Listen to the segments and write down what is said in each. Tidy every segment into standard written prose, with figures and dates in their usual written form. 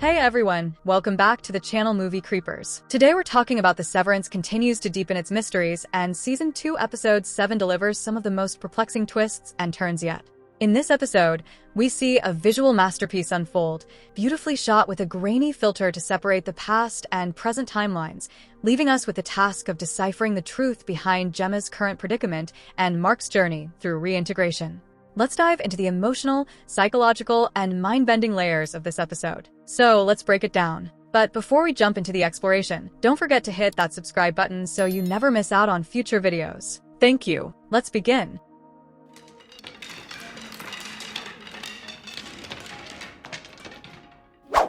Hey everyone, welcome back to the channel Movie Creepers. Today we're talking about the Severance continues to deepen its mysteries, and Season 2 Episode 7 delivers some of the most perplexing twists and turns yet. In this episode, we see a visual masterpiece unfold, beautifully shot with a grainy filter to separate the past and present timelines, leaving us with the task of deciphering the truth behind Gemma's current predicament and Mark's journey through reintegration. Let's dive into the emotional, psychological, and mind-bending layers of this episode. So let's break it down. But before we jump into the exploration, don't forget to hit that subscribe button so you never miss out on future videos. Thank you. Let's begin.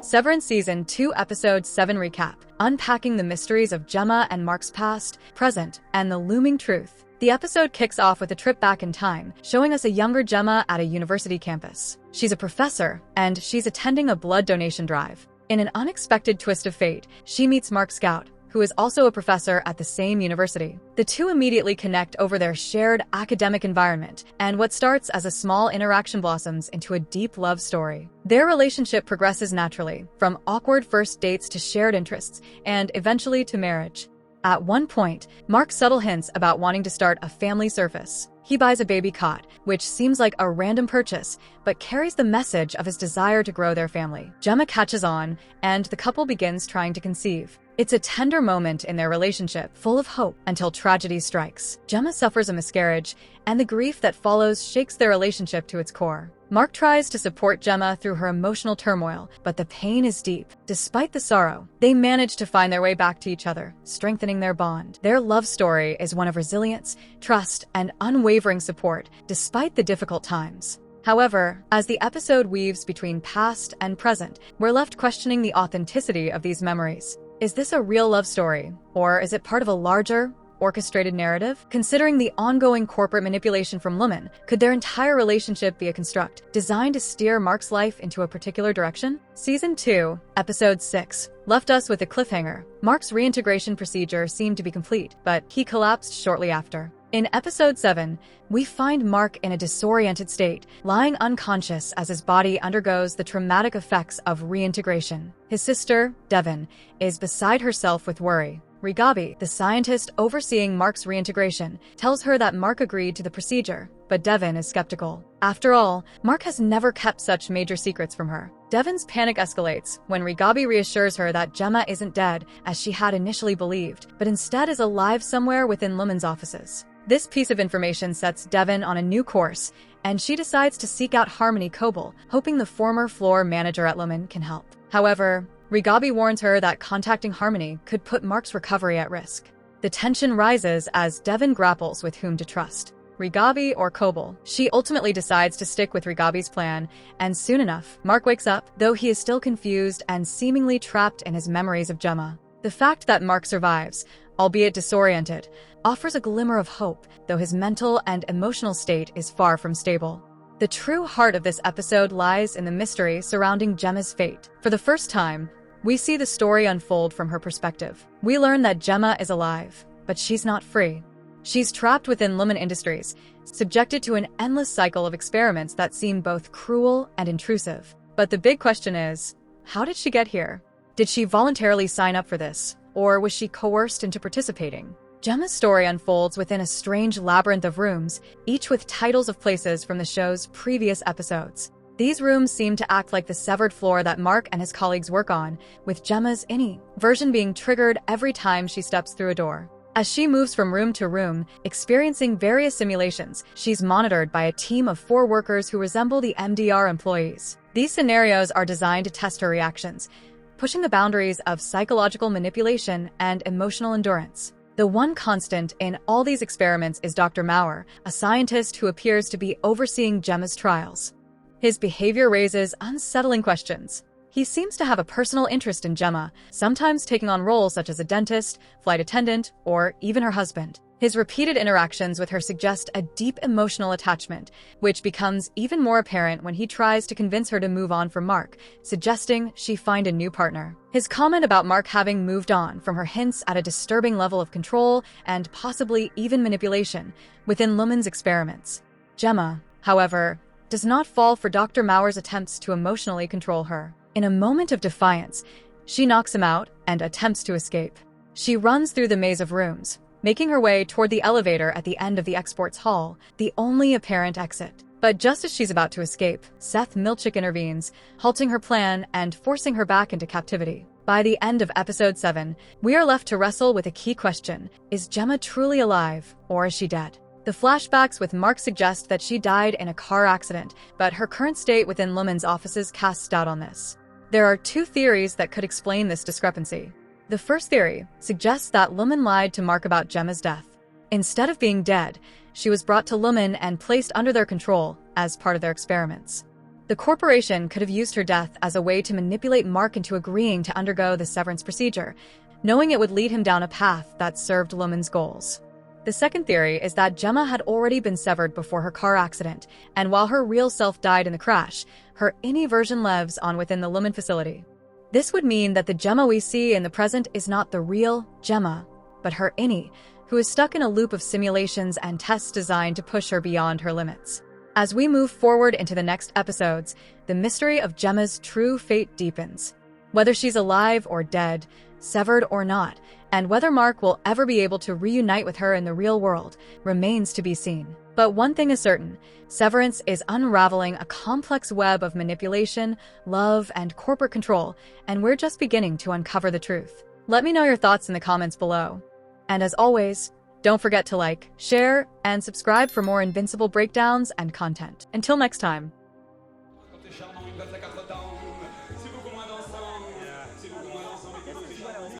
Severance Season 2 Episode 7 Recap, unpacking the mysteries of Gemma and Mark's past, present, and the looming truth. The episode kicks off with a trip back in time, showing us a younger Gemma at a university campus. She's a professor, and she's attending a blood donation drive. In an unexpected twist of fate, she meets Mark Scout, who is also a professor at the same university. The two immediately connect over their shared academic environment, and what starts as a small interaction blossoms into a deep love story. Their relationship progresses naturally, from awkward first dates to shared interests, and eventually to marriage. At one point, Mark subtle hints about wanting to start a family service. He buys a baby cot, which seems like a random purchase, but carries the message of his desire to grow their family. Gemma catches on, and the couple begins trying to conceive. It's a tender moment in their relationship, full of hope, until tragedy strikes. Gemma suffers a miscarriage, and the grief that follows shakes their relationship to its core. Mark tries to support Gemma through her emotional turmoil, but the pain is deep. Despite the sorrow, they manage to find their way back to each other, strengthening their bond. Their love story is one of resilience, trust, and unwavering support, despite the difficult times. However, as the episode weaves between past and present, we're left questioning the authenticity of these memories. Is this a real love story, or is it part of a larger, orchestrated narrative? Considering the ongoing corporate manipulation from Lumen, could their entire relationship be a construct designed to steer Mark's life into a particular direction? Season 2, Episode 6, left us with a cliffhanger. Mark's reintegration procedure seemed to be complete, but he collapsed shortly after. In Episode 7, we find Mark in a disoriented state, lying unconscious as his body undergoes the traumatic effects of reintegration. His sister, Devon, is beside herself with worry. Rigabi, the scientist overseeing Mark's reintegration, tells her that Mark agreed to the procedure, but Devon is skeptical. After all, Mark has never kept such major secrets from her. Devon's panic escalates when Rigabi reassures her that Gemma isn't dead, as she had initially believed, but instead is alive somewhere within Lumen's offices. This piece of information sets Devon on a new course, and she decides to seek out Harmony Coble, hoping the former floor manager at Lumen can help. However, Rigabi warns her that contacting Harmony could put Mark's recovery at risk. The tension rises as Devon grapples with whom to trust, Rigabi or Coble. She ultimately decides to stick with Rigabi's plan, and soon enough, Mark wakes up, though he is still confused and seemingly trapped in his memories of Gemma. The fact that Mark survives, albeit disoriented, offers a glimmer of hope, though his mental and emotional state is far from stable. The true heart of this episode lies in the mystery surrounding Gemma's fate. For the first time, we see the story unfold from her perspective. We learn that Gemma is alive, but she's not free. She's trapped within Lumen Industries, subjected to an endless cycle of experiments that seem both cruel and intrusive. But the big question is, how did she get here? Did she voluntarily sign up for this, or was she coerced into participating? Gemma's story unfolds within a strange labyrinth of rooms, each with titles of places from the show's previous episodes. These rooms seem to act like the severed floor that Mark and his colleagues work on, with Gemma's innie version being triggered every time she steps through a door. As she moves from room to room, experiencing various simulations, she's monitored by a team of 4 workers who resemble the MDR employees. These scenarios are designed to test her reactions, pushing the boundaries of psychological manipulation and emotional endurance. The one constant in all these experiments is Dr. Maurer, a scientist who appears to be overseeing Gemma's trials. His behavior raises unsettling questions. He seems to have a personal interest in Gemma, sometimes taking on roles such as a dentist, flight attendant, or even her husband. His repeated interactions with her suggest a deep emotional attachment, which becomes even more apparent when he tries to convince her to move on from Mark, suggesting she find a new partner. His comment about Mark having moved on from her hints at a disturbing level of control and possibly even manipulation within Lumen's experiments. Gemma, however, does not fall for Dr. Maurer's attempts to emotionally control her. In a moment of defiance, she knocks him out and attempts to escape. She runs through the maze of rooms, making her way toward the elevator at the end of the exports hall, the only apparent exit. But just as she's about to escape, Seth Milchick intervenes, halting her plan and forcing her back into captivity. By the end of episode 7, we are left to wrestle with a key question. Is Gemma truly alive, or is she dead? The flashbacks with Mark suggest that she died in a car accident, but her current state within Lumen's offices casts doubt on this. There are 2 theories that could explain this discrepancy. The first theory suggests that Lumen lied to Mark about Gemma's death. Instead of being dead, she was brought to Lumen and placed under their control as part of their experiments. The corporation could have used her death as a way to manipulate Mark into agreeing to undergo the severance procedure, knowing it would lead him down a path that served Lumen's goals. The second theory is that Gemma had already been severed before her car accident, and while her real self died in the crash, her innie version lives on within the Lumen facility. This would mean that the Gemma we see in the present is not the real Gemma, but her innie, who is stuck in a loop of simulations and tests designed to push her beyond her limits. As we move forward into the next episodes, the mystery of Gemma's true fate deepens. Whether she's alive or dead, severed or not, and whether Mark will ever be able to reunite with her in the real world remains to be seen. But one thing is certain, Severance is unraveling a complex web of manipulation, love, and corporate control, and we're just beginning to uncover the truth. Let me know your thoughts in the comments below. And as always, don't forget to like, share, and subscribe for more Invincible breakdowns and content. Until next time.